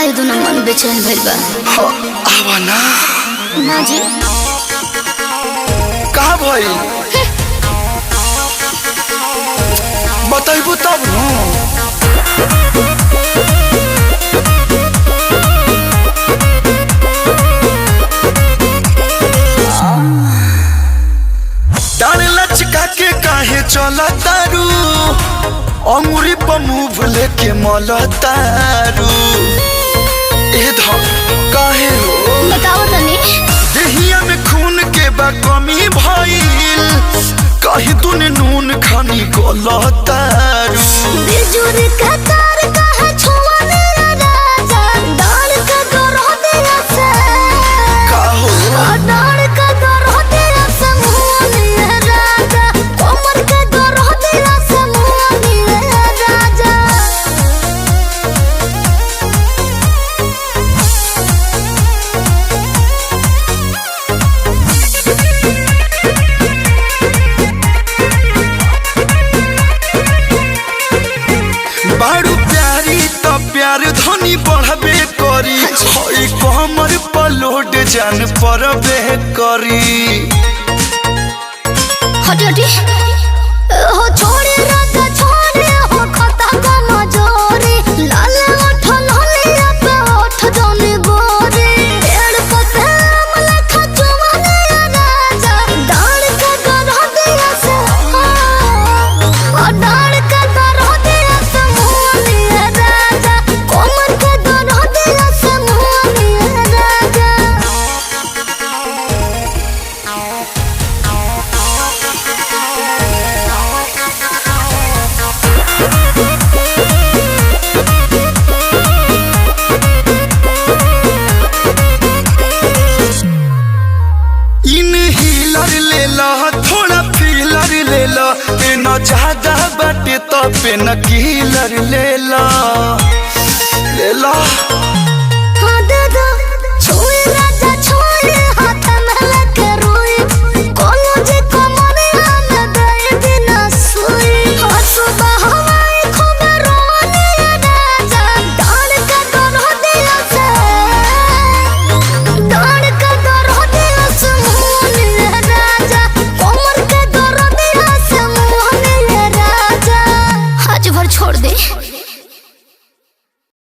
काहे दोनों मन बेचैन भइल बा। आवा ना ना जी का भइल बताइबू तब डाल लचका के काहे चला तारू अंगुरी पर मुंह लेके मल तारू ए काहे हो बताओ तनी देहिया में खून के बा कमी भइल कहीं तूने नून खानी गलतारू बिजुर का तार कहा छुआ मेरा राजा डाल का गरो तेरा से का हो डाल का गरो तेरा से मुआ मेरा राजा कोमर का गरो तेरा से मुआ मेरा राजा बारू प्यारी तो प्यार धनी बढ़बे करी हई कमर पर लोड जान परबे करी हटी हटी हो छोड़े राजा छोड़े हो खता का मजोरी लाल ओठ लालिया पे ओठ जाने गोरी पेड़ पते अमला खचुआ नया राजा डाल का गरो दिया से ओ डाल का गरो दिया से मुआ मेरा राजा कोमर का गरो दिया से मुआ मेरा राजा इन हीलर ले ला थोड़ा फीलर ले ला पे न ज्यादा बाटे तो पे न कीलर ले ला